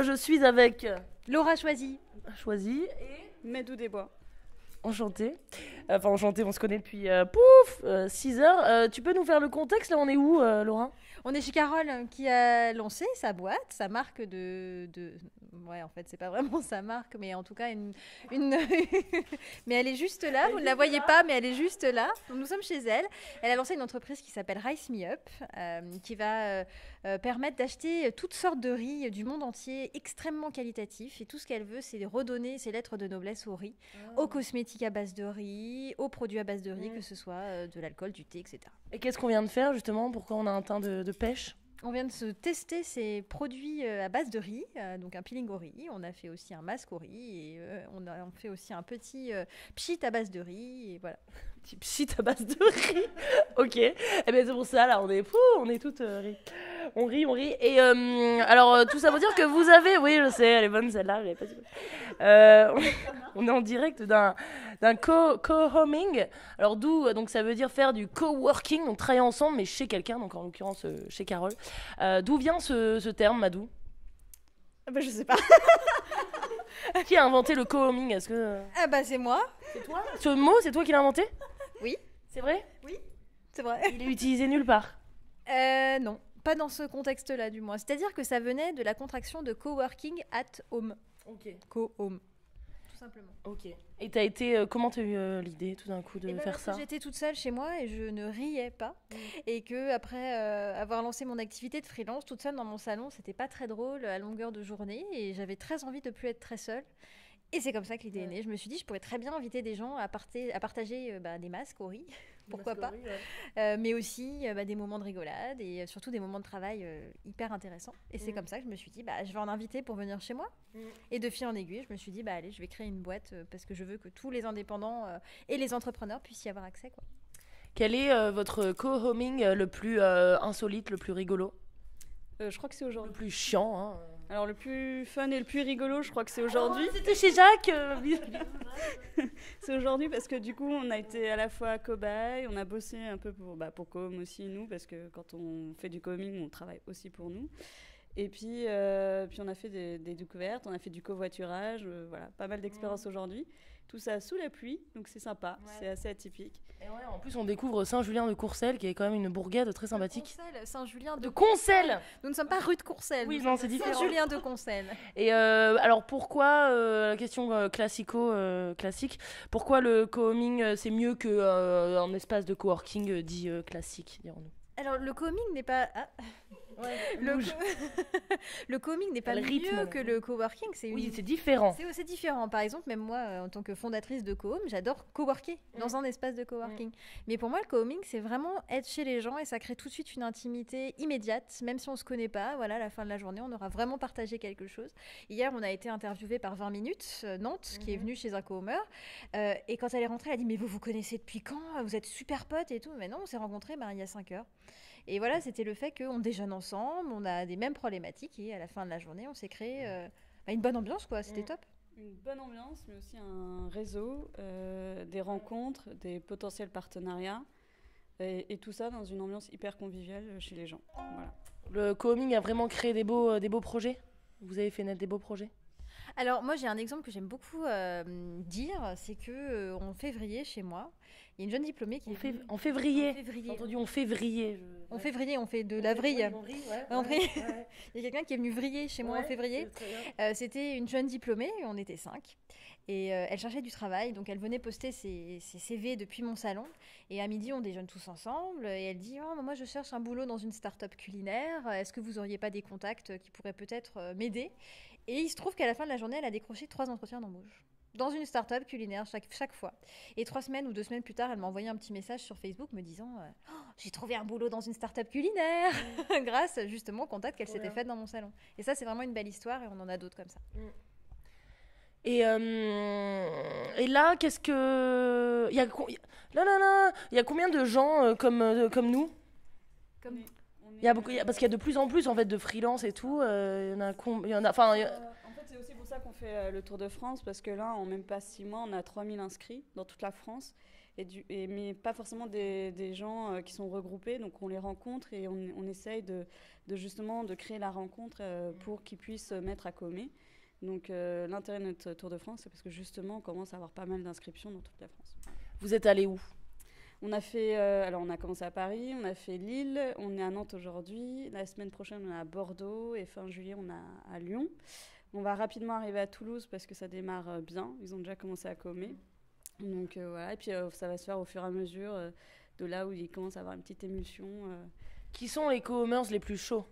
je suis avec Laura Choisy. Choisy et Medou Desbois. enchantée. Enfin, enchantée, on se connaît depuis 6 heures. Tu peux nous faire le contexte? Là, on est où, Laura? On est chez Carole qui a lancé sa boîte, sa marque Ouais, en fait, c'est pas vraiment sa marque, mais en tout cas, mais elle est juste là. Vous ne la voyez pas, mais elle est juste là. Donc, nous sommes chez elle. Elle a lancé une entreprise qui s'appelle Rice Me Up, qui va permettre d'acheter toutes sortes de riz du monde entier, extrêmement qualitatifs. Et tout ce qu'elle veut, c'est redonner ses lettres de noblesse au riz, aux cosmétiques à base de riz, aux produits à base de riz, que ce soit de l'alcool, du thé, etc. Et qu'est-ce qu'on vient de faire, justement? Pourquoi on a un teint de pêche? On vient de se tester ces produits à base de riz, donc un peeling au riz. On a fait aussi un masque au riz et on fait aussi un petit pchit à base de riz. Et voilà. Petit pchit à base de riz. Ok. Eh bien, c'est pour ça, là, on est toutes riz. On rit. Et alors, tout ça veut dire que vous avez... Oui, je sais, elle est bonne celle-là. Je l'avais pas dit. On est en direct d'un co-homing. Alors, donc ça veut dire faire du co-working, donc travailler ensemble, mais chez quelqu'un, donc en l'occurrence chez Carole. D'où vient ce terme, Madou? Bah, je sais pas. Qui a inventé le co-homing? Est-ce que... Ah bah c'est moi. C'est toi? Ce mot, c'est toi qui l'as inventé? Oui. C'est vrai? Oui, c'est vrai. Il est utilisé nulle part. Non, pas dans ce contexte-là du moins. C'est-à-dire que ça venait de la contraction de coworking at home. Ok. Co-home. Tout simplement. Ok. Et comment t'as eu l'idée tout d'un coup de faire ça? J'étais toute seule chez moi et je ne riais pas. Et que après avoir lancé mon activité de freelance toute seule dans mon salon, c'était pas très drôle à longueur de journée et j'avais très envie de plus être très seule. Et c'est comme ça que l'idée est née. Je me suis dit, je pourrais très bien inviter des gens à partager des masques au riz, pourquoi pas, mais aussi des moments de rigolade et surtout des moments de travail hyper intéressants. Et c'est comme ça que je me suis dit, je vais en inviter pour venir chez moi. Et de fil en aiguille, je me suis dit, allez, je vais créer une boîte parce que je veux que tous les indépendants et les entrepreneurs puissent y avoir accès, quoi. Quel est votre co-homing le plus insolite, le plus rigolo? Je crois que c'est aujourd'hui. Le plus chiant, hein. Alors le plus fun et le plus rigolo, je crois que c'est aujourd'hui. C'était chez Jacques. C'est aujourd'hui parce que du coup, on a été à la fois cobaye, on a bossé un peu pour Com aussi, nous, parce que quand on fait du coming, on travaille aussi pour nous. Et puis on a fait des découvertes, on a fait du covoiturage, voilà, pas mal d'expériences aujourd'hui. Tout ça sous la pluie, donc c'est sympa, c'est assez atypique. Et ouais, en plus, on découvre Saint-Julien de Courcelles, qui est quand même une bourgade très sympathique. Saint-Julien de Concelles. Nous ne sommes pas rue de Courcelles. Oui, non, c'est différent. Saint-Julien de Concelles. Et alors, pourquoi, la question classique, pourquoi le co-homing, c'est mieux qu'un espace de coworking dit classique, dirons-nous? Alors, le co-homing n'est pas... Le co-homing n'est pas mieux que le coworking. Oui, c'est différent. C'est différent. Par exemple, même moi, en tant que fondatrice de Co-home, j'adore coworker dans un espace de coworking. Mais pour moi, le co-homing, c'est vraiment être chez les gens et ça crée tout de suite une intimité immédiate, même si on ne se connaît pas. Voilà, à la fin de la journée, on aura vraiment partagé quelque chose. Hier, on a été interviewé par 20 minutes, Nantes, qui est venue chez un co-homer. Et quand elle est rentrée, elle a dit « Mais vous vous connaissez depuis quand? Vous êtes super potes et tout. » Mais non, on s'est rencontrés il y a 5 heures. Et voilà, c'était le fait qu'on déjeune ensemble, on a des mêmes problématiques et à la fin de la journée, on s'est créé une bonne ambiance, quoi. C'était top. Une bonne ambiance, mais aussi un réseau, des rencontres, des potentiels partenariats et tout ça dans une ambiance hyper conviviale chez les gens. Voilà. Le co-homing a vraiment créé des beaux projets? Vous avez fait naître des beaux projets? Alors moi j'ai un exemple que j'aime beaucoup dire, c'est que en février chez moi, il y a une jeune diplômée qui en février. J'ai entendu en février. En février, on fait de la vrille. Il y a quelqu'un qui est venu vriller chez moi en février. C'était une jeune diplômée, on était 5. Et elle cherchait du travail, donc elle venait poster ses CV depuis mon salon. Et à midi, on déjeune tous ensemble. Et elle dit « moi, je cherche un boulot dans une start-up culinaire. Est-ce que vous n'auriez pas des contacts qui pourraient peut-être m'aider ?» Et il se trouve qu'à la fin de la journée, elle a décroché 3 entretiens d'embauche dans une start-up culinaire chaque fois. Et 3 semaines ou 2 semaines plus tard, elle m'a envoyé un petit message sur Facebook me disant j'ai trouvé un boulot dans une start-up culinaire grâce justement au contact qu'elle s'était fait dans mon salon. Et ça, c'est vraiment une belle histoire et on en a d'autres comme ça. Et là, qu'est-ce que... Il y a combien de gens comme nous? Parce qu'il y a de plus en plus en fait, de freelance et tout. En fait, c'est aussi pour ça qu'on fait le Tour de France, parce que là, en même pas 6 mois, on a 3000 inscrits dans toute la France. mais pas forcément des gens qui sont regroupés. Donc on les rencontre et on essaye justement de créer la rencontre pour qu'ils puissent se mettre à Comé. Donc l'intérêt de notre Tour de France, c'est parce que justement on commence à avoir pas mal d'inscriptions dans toute la France. Vous êtes allé où ? On a fait, alors on a commencé à Paris, on a fait Lille, on est à Nantes aujourd'hui. La semaine prochaine, on est à Bordeaux et fin juillet, on est à Lyon. On va rapidement arriver à Toulouse parce que ça démarre bien. Ils ont déjà commencé à Comé. Donc voilà, et puis ça va se faire au fur et à mesure de là où ils commencent à avoir une petite émulsion. Qui sont les co-homers les plus chauds ?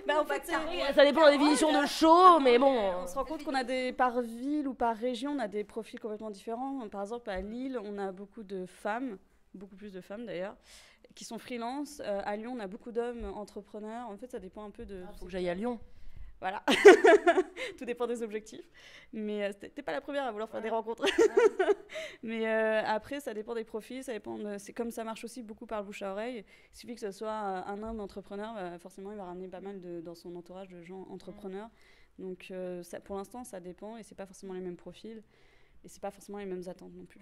En fait, ça dépend de la définition de chaud, mais bon. On se rend compte qu'on a par ville ou par région, on a des profils complètement différents. Par exemple, à Lille, on a beaucoup de femmes, beaucoup plus de femmes d'ailleurs, qui sont freelance. À Lyon, on a beaucoup d'hommes entrepreneurs. En fait, ça dépend un peu de... Faut que j'aille à Lyon. Voilà. Tout dépend des objectifs. Mais t'es pas la première à vouloir faire des rencontres. Mais après, ça dépend des profils. Ça dépend c'est comme ça marche aussi beaucoup par le bouche à oreille. Il suffit que ce soit un homme entrepreneur, forcément, il va ramener pas mal dans son entourage de gens entrepreneurs. Donc, pour l'instant, ça dépend. Et c'est pas forcément les mêmes profils. Et c'est pas forcément les mêmes attentes non plus.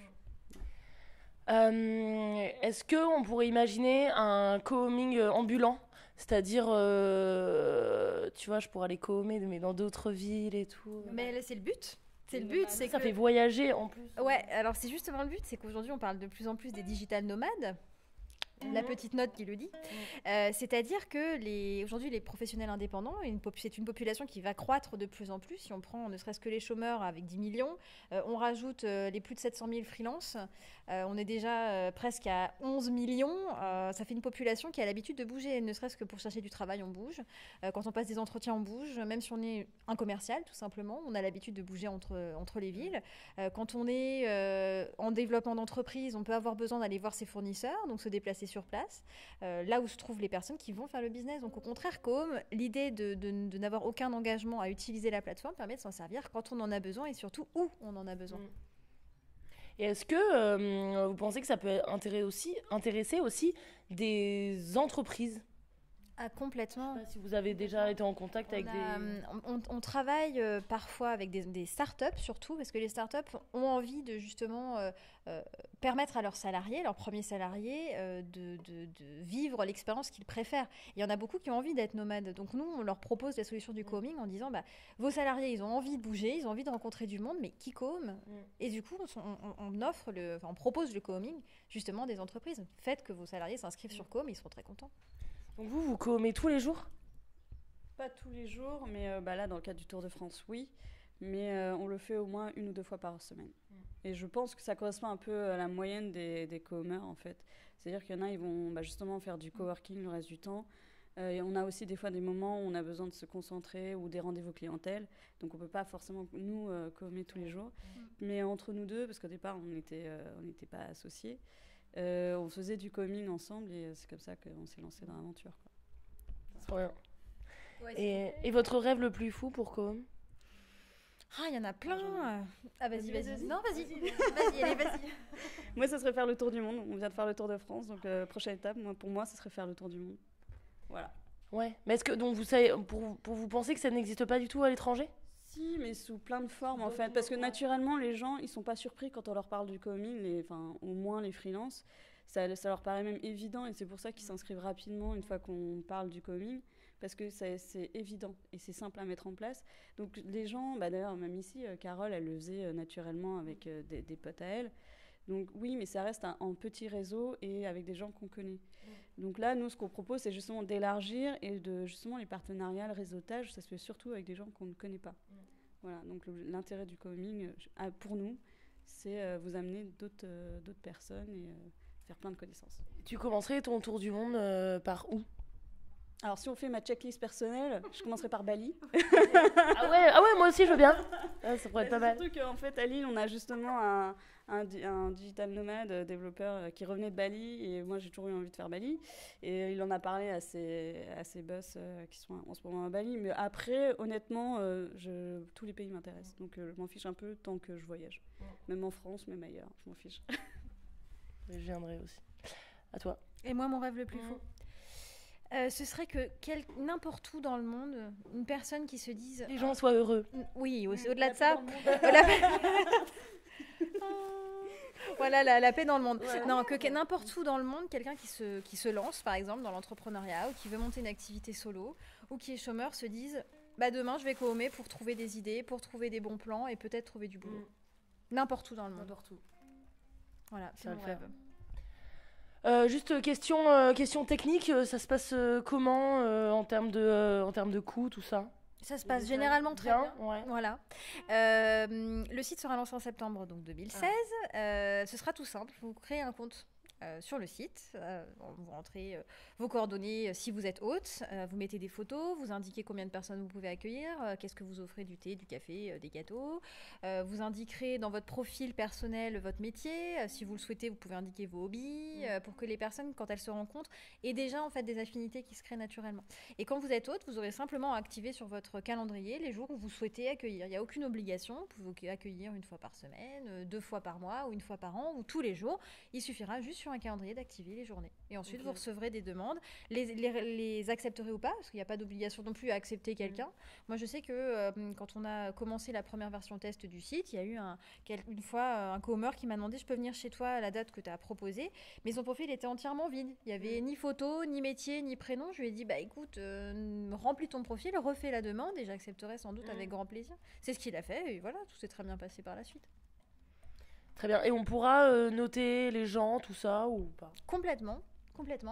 Est-ce qu'on pourrait imaginer un co-homing ambulant ? C'est-à-dire, tu vois, je pourrais aller co-homer, mais dans d'autres villes et tout. Mais là, c'est le but. C'est le but, c'est ça fait voyager en plus. Ouais, alors c'est justement le but, c'est qu'aujourd'hui, on parle de plus en plus des digital nomades. La petite note qui le dit. C'est-à-dire que aujourd'hui, les professionnels indépendants, c'est une population qui va croître de plus en plus. Si on prend ne serait-ce que les chômeurs avec 10 millions, on rajoute les plus de 700 000 freelances, on est déjà presque à 11 millions. Ça fait une population qui a l'habitude de bouger, ne serait-ce que pour chercher du travail, on bouge. Quand on passe des entretiens, on bouge. Même si on est un commercial, tout simplement, on a l'habitude de bouger entre les villes. Quand on est en développement d'entreprise, on peut avoir besoin d'aller voir ses fournisseurs, donc se déplacer sur place, là où se trouvent les personnes qui vont faire le business. Donc au contraire, l'idée de n'avoir aucun engagement à utiliser la plateforme permet de s'en servir quand on en a besoin et surtout où on en a besoin. Et est-ce que vous pensez que ça peut intéresser aussi des entreprises ? Ah, complètement. Je sais pas si vous avez déjà été en contact avec on travaille parfois avec des startups surtout, parce que les startups ont envie de justement permettre à leurs salariés, leurs premiers salariés, de vivre l'expérience qu'ils préfèrent. Il y en a beaucoup qui ont envie d'être nomades. Donc nous, on leur propose la solution du co-homing en disant, vos salariés, ils ont envie de bouger, ils ont envie de rencontrer du monde, mais qui co-home ? Et du coup, on propose le co-homing justement des entreprises. Faites que vos salariés s'inscrivent sur co-home, ils seront très contents. Donc vous co-homez tous les jours ? Pas tous les jours, mais là, dans le cadre du Tour de France, oui. Mais on le fait au moins 1 ou 2 fois par semaine. Et je pense que ça correspond un peu à la moyenne des co-homers, en fait. C'est-à-dire qu'il y en a, ils vont justement faire du coworking le reste du temps. Et on a aussi des fois des moments où on a besoin de se concentrer ou des rendez-vous clientèle. Donc on ne peut pas forcément, nous, co-homer tous les jours. Mais entre nous deux, parce qu'au départ, on n'était pas associés, on faisait du co-homing ensemble et c'est comme ça qu'on s'est lancé dans l'aventure. C'est trop bien. Ouais, et votre rêve le plus fou pour co-home ? Il y en a plein. Vas-y. Non, vas-y, allez, vas-y. Moi, ça serait faire le tour du monde. On vient de faire le Tour de France, donc prochaine étape, pour moi, ça serait faire le tour du monde. Voilà. Ouais. Mais est-ce que donc vous savez, pour vous pensez que ça n'existe pas du tout à l'étranger ? Si, mais sous plein de formes en fait, parce que naturellement les gens ils sont pas surpris quand on leur parle du co-homing, au moins les freelances, ça leur paraît même évident et c'est pour ça qu'ils s'inscrivent rapidement une fois qu'on parle du co-homing, parce que c'est évident et c'est simple à mettre en place. Donc les gens, d'ailleurs même ici, Carole elle le faisait naturellement avec des potes à elle. Donc oui, mais ça reste en petit réseau et avec des gens qu'on connaît. Donc là, nous, ce qu'on propose, c'est justement d'élargir et justement les partenariats, le réseautage, ça se fait surtout avec des gens qu'on ne connaît pas. Voilà, donc l'intérêt du co-homing, pour nous, c'est vous amener d'autres personnes et faire plein de connaissances. Tu commencerais ton tour du monde par où ? Alors, si on fait ma checklist personnelle, je commencerai par Bali. Ah ouais, moi aussi, je veux bien. Ça pourrait être pas mal. Surtout qu'en fait, à Lille, on a justement un digital nomade développeur qui revenait de Bali. Et moi, j'ai toujours eu envie de faire Bali. Et il en a parlé à ses boss qui sont en ce moment à Bali. Mais après, honnêtement, tous les pays m'intéressent. Donc, je m'en fiche un peu tant que je voyage. Même en France, même ailleurs, je m'en fiche. Je viendrai aussi. À toi. Et moi, mon rêve le plus fou, ce serait que n'importe où dans le monde, une personne qui se dise... Les gens soient heureux. Oui, au-delà de ça... Voilà, la paix dans le monde. Non, n'importe où dans le monde, quelqu'un qui se lance, par exemple, dans l'entrepreneuriat, ou qui veut monter une activité solo, ou qui est chômeur, se dise demain, je vais co-homer pour trouver des idées, pour trouver des bons plans et peut-être trouver du boulot. N'importe où dans le monde. N'importe où. Voilà, c'est Ça va mon le faire. rêve. Juste question technique, ça se passe comment en termes de coût, tout ça? Ça se passe généralement très bien. Ouais. Voilà. Le site sera lancé en septembre donc 2016. Ce sera tout simple. Vous créez un compte sur le site. Vous rentrez vos coordonnées si vous êtes hôte. Vous mettez des photos. Vous indiquez combien de personnes vous pouvez accueillir. Qu'est-ce que vous offrez, du thé, du café, des gâteaux. Vous indiquerez dans votre profil personnel votre métier. Si vous le souhaitez, vous pouvez indiquer vos hobbies pour que les personnes, quand elles se rencontrent, aient déjà en fait des affinités qui se créent naturellement. Et quand vous êtes hôte, vous aurez simplement à activer sur votre calendrier les jours où vous souhaitez accueillir. Il n'y a aucune obligation. Vous pouvez accueillir une fois par semaine, 2 fois par mois ou 1 fois par an ou tous les jours. Il suffira juste sur un calendrier d'activer les journées. Et ensuite, vous recevrez des demandes. Les accepterez ou pas, parce qu'il n'y a pas d'obligation non plus à accepter quelqu'un. Moi, je sais que quand on a commencé la première version test du site, il y a eu une fois un co-homer qui m'a demandé je peux venir chez toi à la date que tu as proposée, mais son profil était entièrement vide. Il n'y avait ni photo, ni métier, ni prénom. Je lui ai dit écoute, remplis ton profil, refais la demande et j'accepterai sans doute avec grand plaisir. C'est ce qu'il a fait et voilà, tout s'est très bien passé par la suite. Très bien. Et on pourra noter les gens, tout ça, ou pas? Complètement.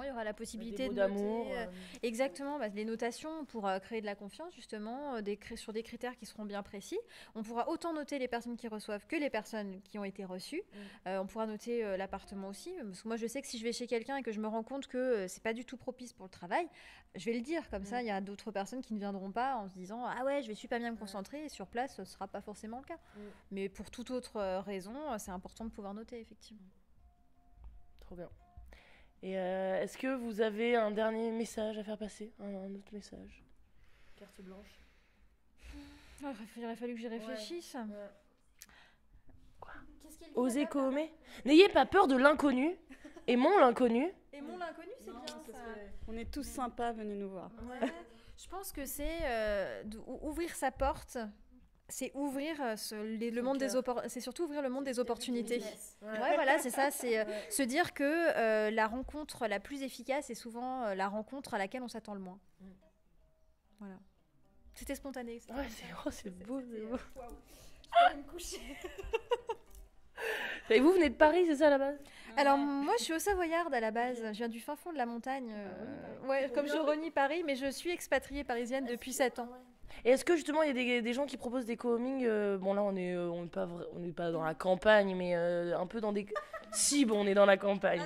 Il y aura la possibilité des mots de d'amour. noter exactement les notations pour créer de la confiance justement, sur des critères qui seront bien précis. On pourra autant noter les personnes qui reçoivent que les personnes qui ont été reçues. On pourra noter l'appartement aussi. Parce que moi, je sais que si je vais chez quelqu'un et que je me rends compte que c'est pas du tout propice pour le travail, je vais le dire. Comme ça, il y a d'autres personnes qui ne viendront pas en se disant ah ouais, je vais super bien me concentrer. Et sur place, ce sera pas forcément le cas. Mais pour toute autre raison, c'est important de pouvoir noter effectivement. Trop bien. Et est-ce que vous avez un dernier message à faire passer? Un autre message? Carte blanche. Il aurait fallu que j'y réfléchisse. Quoi? Osez co-homer. N'ayez pas peur de l'inconnu. Aimons l'inconnu. Aimons l'inconnu, c'est bien ça. On est tous sympas, venez nous voir. Ouais. Je pense que c'est ouvrir sa porte. C'est ouvrir le monde des c'est surtout ouvrir le monde des opportunités. Ouais, voilà, c'est ça. C'est se dire que la rencontre la plus efficace est souvent la rencontre à laquelle on s'attend le moins. Voilà. C'était spontané. C'est beau. Je vais me coucher. Et vous venez de Paris, c'est ça à la base? Alors moi, je suis au Savoyarde à la base. Je viens du fin fond de la montagne. Comme je renie Paris, mais je suis expatriée parisienne depuis 7 ans. Et est-ce que justement il y a des gens qui proposent des co-homing bon là on est pas dans la campagne mais un peu dans des si bon on est dans la campagne.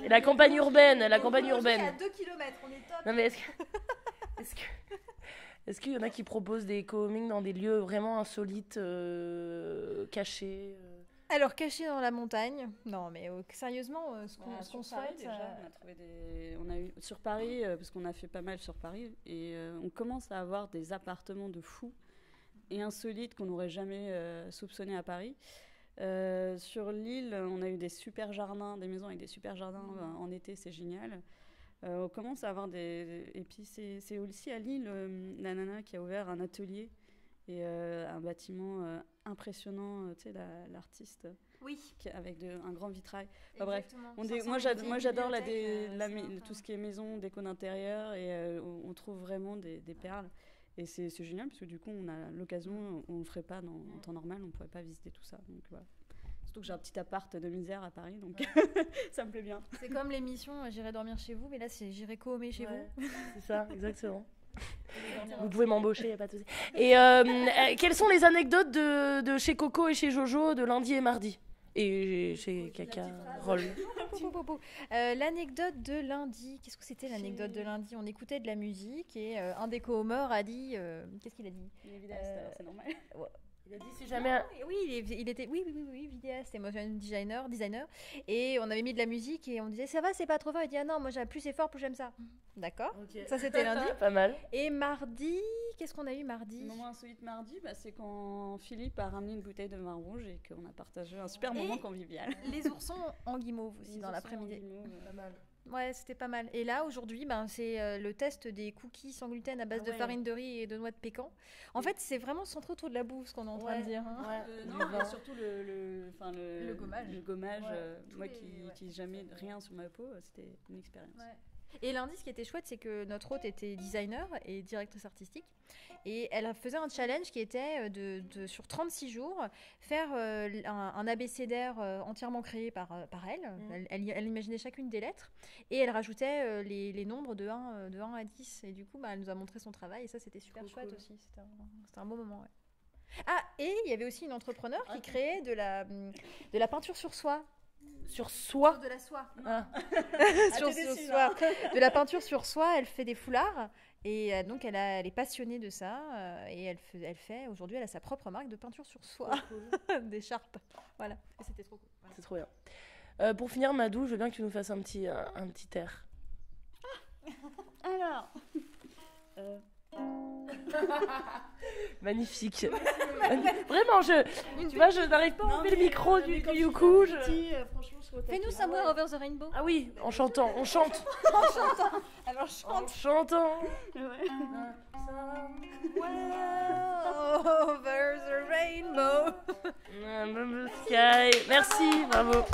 Et la campagne urbaine. À 2 km, on est top. Non mais est-ce qu'il y en a qui proposent des co-homing dans des lieux vraiment insolites, cachés? Alors, caché dans la montagne. Non, mais sérieusement, ce qu'on souhaite... Déjà, on a eu sur Paris, parce qu'on a fait pas mal sur Paris, et on commence à avoir des appartements de fous et insolites qu'on n'aurait jamais soupçonnés à Paris. Sur l'île, on a eu des super jardins, des maisons avec des super jardins en été, c'est génial. On commence à avoir Et puis, c'est aussi à Lille, la nana qui a ouvert un atelier et un bâtiment impressionnant, tu sais, l'artiste. Oui. Avec un grand vitrail. Enfin, bref, moi j'adore tout ce qui est maison, déco d'intérieur, et on trouve vraiment des perles. Et c'est génial parce que du coup on a l'occasion, on ne le ferait pas en temps normal, on ne pourrait pas visiter tout ça. Donc voilà. Surtout que j'ai un petit appart de misère à Paris, donc ça me plaît bien. C'est comme l'émission J'irai dormir chez vous, mais là c'est J'irai co-homer chez vous. C'est ça, exactement. Vous pouvez m'embaucher, y a pas de souci. Et quelles sont les anecdotes de chez Coco et chez Jojo de lundi et mardi? Et chez Caca Roll. L'anecdote de lundi, qu'est-ce que c'était l'anecdote de lundi? On écoutait de la musique et un des co-homers a dit... qu'est-ce qu'il a dit? Il est vidéaste, alors c'est normal. Ouais. Il a dit c'est jamais... Oui, il était vidéaste, motion designer. Et on avait mis de la musique et on disait ça va, c'est pas trop fort. Il dit ah non, moi j'aime plus c'est fort, plus j'aime ça. D'accord. Okay. Ça c'était lundi. Pas mal. Et mardi, qu'est-ce qu'on a eu mardi? Le moment insolite mardi, c'est quand Philippe a ramené une bouteille de vin rouge et qu'on a partagé un super moment convivial. Les oursons en guimauve aussi dans l'après-midi. Pas mal. Ouais, c'était pas mal. Et là, aujourd'hui, c'est le test des cookies sans gluten à base de farine de riz et de noix de pécan. En fait, c'est vraiment centré autour de la bouffe, ce qu'on est en train de dire. Hein. Non, mais surtout le gommage. Le gommage, moi les... qui n'utilise jamais rien sur ma peau, c'était une expérience. Ouais. Et lundi, ce qui était chouette, c'est que notre hôte était designer et directrice artistique. Et elle faisait un challenge qui était sur 36 jours, faire un abécédaire entièrement créé par elle. Elle imaginait chacune des lettres et elle rajoutait les nombres de 1 à 10. Et du coup, elle nous a montré son travail et ça, c'était super chouette aussi. C'était un beau moment, ouais. Ah, et il y avait aussi une entrepreneur qui créait de la peinture sur soie. Sur soie. De la soie. Ah. sur soie. De la peinture sur soie, elle fait des foulards. Et donc, elle est passionnée de ça. Et aujourd'hui, elle a sa propre marque de peinture sur soie. D'écharpe. Voilà. Et c'était trop cool. Voilà. C'est trop bien. Pour finir, Madou, je veux bien que tu nous fasses un petit air. Alors. Magnifique. Vraiment, tu vois, je n'arrive pas à enlever le micro du Yuku. Fais-nous Somewhere Over the Rainbow. Ah oui, en chantant, on chante. Alors chante. En chantant. Ouais. Somewhere Over the Rainbow. Sky. Merci, bravo.